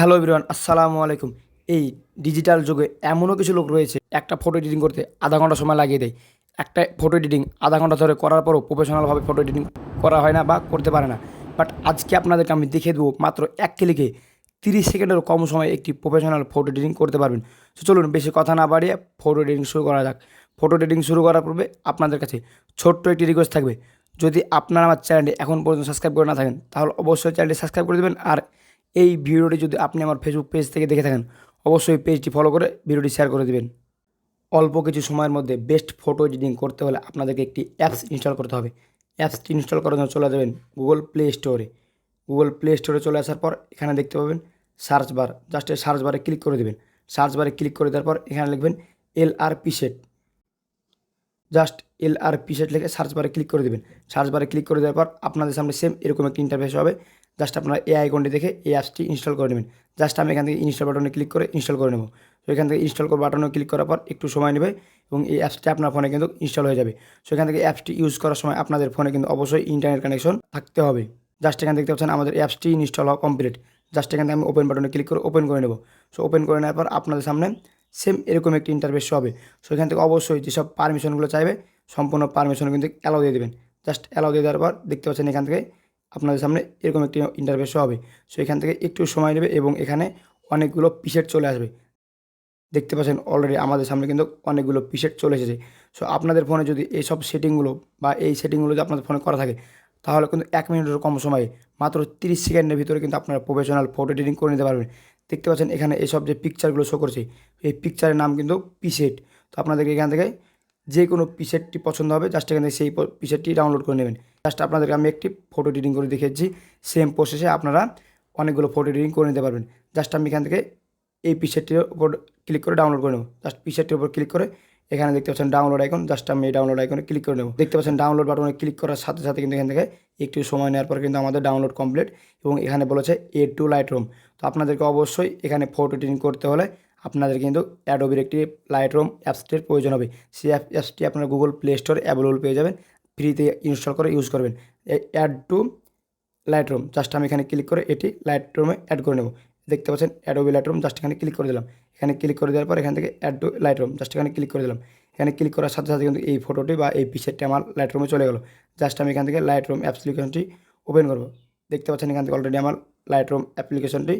Hello everyone, আসসালামু আলাইকুম। এই ডিজিটাল যুগে এমনও কিছু লোক রয়েছে একটা ফটো এডিটিং করতে আধা ঘন্টা সময় লাগিয়ে দেয়। একটা ফটো এডিটিং আধা ঘন্টা ধরে করার পরও প্রফেশনালভাবে ফটো এডিটিং করা হয় না বা করতে পারে না। বাট আজকে আপনাদেরকে আমি দেখিয়ে দেবো মাত্র এক ক্লিকে 30 সেকেন্ডেরও কম সময়ে একটি প্রফেশনাল ফটো এডিটিং করতে পারবেন। তো চলুন বেশি কথা না বাড়িয়ে ফটো এডিটিং শুরু করা যাক। ফটো এডিটিং শুরু করার পূর্বে আপনাদের কাছে ছোট্ট একটি রিকোয়েস্ট থাকবে। যদি আপনারা আমার চ্যানেলটি এখন পর্যন্ত সাবস্ক্রাইব করে না থাকেন তাহলে অবশ্যই চ্যানেলটি সাবস্ক্রাইব করে দেবেন। আর এই ভিডিওটি যদি আপনি আমার ফেসবুক পেজ থেকে দেখে থাকেন অবশ্যই পেজটি ফলো করে ভিডিওটি শেয়ার করে দেবেন। অল্প কিছু সময়ের মধ্যে বেস্ট ফটো এডিটিং করতে হলে আপনাদেরকে একটি অ্যাপস ইনস্টল করতে হবে। অ্যাপসটি ইনস্টল করার জন্য চলে যাবেন গুগল প্লে স্টোরে। গুগল প্লে স্টোরে চলে আসার পর এখানে দেখতে পাবেন সার্চ বার। জাস্ট এই সার্চ বারে ক্লিক করে দেবেন। সার্চ বারে ক্লিক করে দেওয়ার পর এখানে লিখবেন LRP set. Just LRP set লিখে সার্চ বারে ক্লিক করে দেবেন। সার্চ বারে ক্লিক করে দেওয়ার পর আপনাদের সামনে সেম এরকম একটি ইন্টারফেস হবে। জাস্ট আপনারা এই আইকনটি দেখে এই অ্যাপসটি ইনস্টল করে নেবেন। জাস্ট আমি এখান থেকে ইনস্টল বাটনে ক্লিক করে ইনস্টল করে নেব। তো এখান থেকে ইনস্টল বাটনে ক্লিক করার পর একটু সময় নেবে এবং এই অ্যাপসটি আপনার ফোনে কিন্তু ইনস্টল হয়ে যাবে। সো এখান থেকে অ্যাপসটি ইউজ করার সময় আপনাদের ফোনে কিন্তু অবশ্যই ইন্টারনেট কানেকশন থাকতে হবে। জাস্ট এখানে দেখতে পাচ্ছেন আমাদের অ্যাপসটি ইনস্টল হওয়া কমপ্লিট। জাস্ট এখান থেকে আমি ওপেন বাটনে ক্লিক করে ওপেন করে নেব। সো ওপেন করে নেওয়ার পর আপনাদের সামনে সেম এরকম একটি ইন্টারফেস হবে। সো এখান থেকে অবশ্যই যেসব পারমিশনগুলো চাইবে সম্পূর্ণ পারমিশন কিন্তু অ্যালাউ দিয়ে দেবেন। জাস্ট অ্যালাউ দিয়ে দেওয়ার পর দেখতে পাচ্ছেন এখান থেকে আপনাদের সামনে এরকম একটি ইন্টারফেস হবে। সো এখান থেকে একটু সময় নেবে এবং এখানে অনেকগুলো পিসেট চলে আসবে। দেখতে পাচ্ছেন অলরেডি আমাদের সামনে কিন্তু অনেকগুলো পিসেট চলে এসেছে। সো আপনাদের ফোনে যদি এইসব সেটিংগুলো বা এই সেটিংগুলো যদি আপনাদের ফোনে করা থাকে তাহলে কিন্তু 1 মিনিটের কম সময়ে মাত্র 30 সেকেন্ডের ভিতরে কিন্তু আপনারা প্রফেশনাল ফটো এডিটিং করে নিতে পারবেন। দেখতে পাচ্ছেন এখানে এইসব যে পিকচারগুলো শো করছে এই পিকচারের নাম কিন্তু পিসেট। তো আপনাদেরকে এখান থেকে যে কোনো পিসেটটি পছন্দ হবে জাস্ট এখান থেকে সেই পিসেটটি ডাউনলোড করে নেবেন। জাস্ট আপনাদেরকে আমি একটি ফটো এডিটিং করে দেখিয়েছি। সেম প্রসেসে আপনারা অনেকগুলো ফটো এডিটিং করে নিতে পারবেন। জাস্ট আমি এখান থেকে এই পিসেটটির উপর ক্লিক করে ডাউনলোড করে নেব। জাস্ট পিসেটটির উপর ক্লিক করে এখানে দেখতে পাচ্ছেন ডাউনলোড আইকন। জাস্ট আমি এই ডাউনলোড আইকনে ক্লিক করে নেব। দেখতে পাচ্ছেন ডাউনলোড বাটনে ক্লিক করার সাথে সাথে কিন্তু এখান থেকে একটু সময় নেওয়ার পর কিন্তু আমাদের ডাউনলোড কমপ্লিট এবং এখানে বলেছে এড টু লাইটরুম। তো আপনাদেরকে অবশ্যই এখানে ফটো এডিটিং করতে হলে আপনাদের কিন্তু অ্যাডোবির একটি লাইটরুম অ্যাপসটির প্রয়োজন হবে। সেই অ্যাপসটি আপনারা গুগল প্লে স্টোরে অ্যাভেলেবল পেয়ে যাবেন। ফ্রিতে ইনস্টল করে ইউজ করবেন। অ্যাড টু লাইটরুম জাস্ট আমি এখানে ক্লিক করে এটি লাইটরুমে অ্যাড করে নেব। দেখতে পাচ্ছেন অ্যাডোবি লাইটরুম জাস্ট এখানে ক্লিক করে দিলাম। এখানে ক্লিক করে দেওয়ার পর এখান থেকে অ্যাড টু লাইটরুম জাস্ট এখানে ক্লিক করে দিলাম। এখানে ক্লিক করার সাথে সাথে কিন্তু এই ফটোটি বা এই পিকচারটি আমার লাইটরুমে চলে গেল। জাস্ট আমি এখান থেকে লাইটরুম অ্যাপ্লিকেশনটি ওপেন করব। দেখতে পাচ্ছেন এখান থেকে অলরেডি আমার লাইটরুম অ্যাপ্লিকেশনটি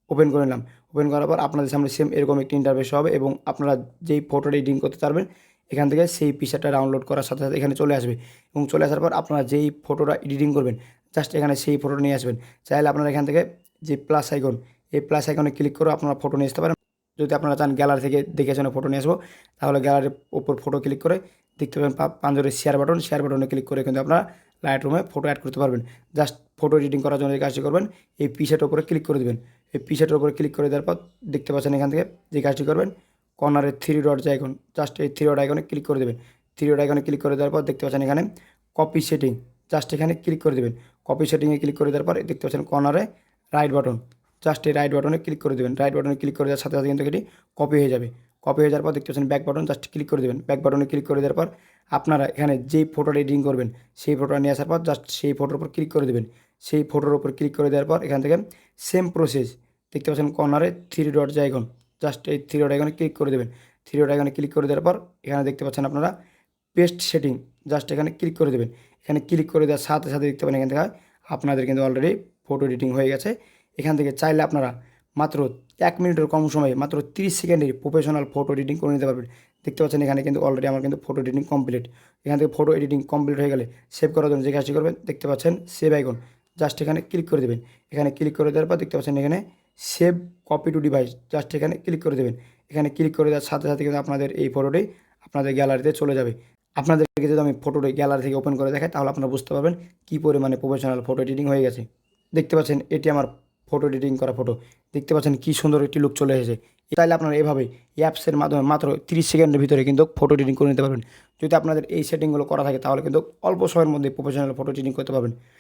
ওপেন করে নিলাম। ওপেন করার পর আপনাদের সামনে সেম এরকম একটি ইন্টারফেস হবে এবং আপনারা যেই ফটোটি এডিটিং করতে পারবেন এখান থেকে সেই পিকচারটা ডাউনলোড করার সাথে সাথে এখানে চলে আসবে এবং চলে আসার পর আপনারা যেই ফটোটা এডিটিং করবেন জাস্ট এখানে সেই ফটোটা নিয়ে আসবেন। চাইলে আপনারা এখান থেকে যে প্লাস আইকন এই প্লাস আইকনে ক্লিক করে আপনারা ফটো নিয়ে আসতে পারেন। যদি আপনারা চান গ্যালারি থেকে দেখে শুনে ফটো নিয়ে আসবো তাহলে গ্যালারির ওপর ফটো ক্লিক করে দেখতে পাবেন পাঞ্জরের শেয়ার বাটন। শেয়ার বাটনে ক্লিক করে কিন্তু আপনারা লাইটরুমে ফটো অ্যাড করতে পারবেন। জাস্ট ফটো এডিটিং করার জন্য যে কাজটি করবেন এই পিসেটের উপরে ক্লিক করে দেবেন। এই পিসেটের উপরে ক্লিক করে দেওয়ার পর দেখতে পাচ্ছেন এখান থেকে যে কাজটি করবেন কর্নারে থ্রি ডট যে আইকন জাস্ট এই থ্রি ডট আইকনে ক্লিক করে দেবেন। থ্রি ডট আইকনে ক্লিক করে দেওয়ার পর দেখতে পাচ্ছেন এখানে কপি সেটিং জাস্ট এখানে ক্লিক করে দেবেন। কপি সেটিংয়ে ক্লিক করে দেওয়ার পর দেখতে পাচ্ছেন কর্নারে রাইট বাটন জাস্ট এই রাইট বাটনে ক্লিক করে দেবেন। রাইট বাটনে ক্লিক করে দেওয়ার সাথে সাথে কিন্তু এটি কপি হয়ে যাবে। কপি হয়ে যাওয়ার পর দেখতে পাচ্ছেন ব্যাক বাটন জাস্ট ক্লিক করে দেবেন। ব্যাক বাটনে ক্লিক করে দেওয়ার পর আপনারা এখানে যেই ফটোটা এডিটিং করবেন সেই ফটোটা নিয়ে আসার পর জাস্ট সেই ফটোর উপর ক্লিক করে দেবেন। সেই ফটোর উপর ক্লিক করে দেওয়ার পর এখান থেকে সেম প্রসেস দেখতে পাচ্ছেন কর্নারে থ্রি ডট যে আইকন জাস্ট এই থ্রি ডট আইকনে ক্লিক করে দেবেন। থ্রি ডট আইকনে ক্লিক করে দেওয়ার পর এখানে দেখতে পাচ্ছেন আপনারা পেস্ট সেটিং জাস্ট এখানে ক্লিক করে দেবেন। এখানে ক্লিক করে দেওয়ার সাথে সাথে দেখতে পাবেন এখান থেকে আপনাদের কিন্তু অলরেডি ফটো এডিটিং হয়ে গেছে। এখান থেকে চাইলে আপনারা মাত্র 1 মিনিটের কম সময়ে মাত্র 30 সেকেন্ডে প্রফেশনাল ফটো এডিটিং করে নিতে পারবেন। দেখতে পাচ্ছেন এখানে কিন্তু অলরেডি আমার কিন্তু ফটো এডিটিং কমপ্লিট। এখান থেকে ফটো এডিটিং কমপ্লিট হয়ে গেলে সেভ করার জন্য যে কাজটি করবেন দেখতে পাচ্ছেন সেভ আইকন জাস্ট এখানে ক্লিক করে দেবেন। এখানে ক্লিক করে দেওয়ার পর দেখতে পাচ্ছেন এখানে save copy to device just এখানে ক্লিক করে দেবেন। এখানে ক্লিক করে দেওয়ার সাথে সাথে কিন্তু আপনাদের এই ফটোটি আপনাদের গ্যালারিতে চলে যাবে। আপনাদেরকে যদি আমি ফটোটি গ্যালারি থেকে ওপেন করে দেখাই তাহলে আপনারা বুঝতে পারবেন কী পরিমাণে প্রফেশনাল ফটো এডিটিং হয়ে গেছে। দেখতে পাচ্ছেন এটি আমার ফটো এডিটিং করা ফটো। দেখতে পাচ্ছেন কী সুন্দর একটি লুক চলে এসেছে। চাইলে আপনারা এভাবে অ্যাপসের মাধ্যমে মাত্র 30 সেকেন্ডের ভিতরে কিন্তু ফটো এডিটিং করে নিতে পারবেন। যদি আপনাদের এই সেটিংগুলো করা থাকে তাহলে কিন্তু অল্প সময়ের মধ্যে প্রফেশনাল ফটো এডিটিং করতে পারবেন।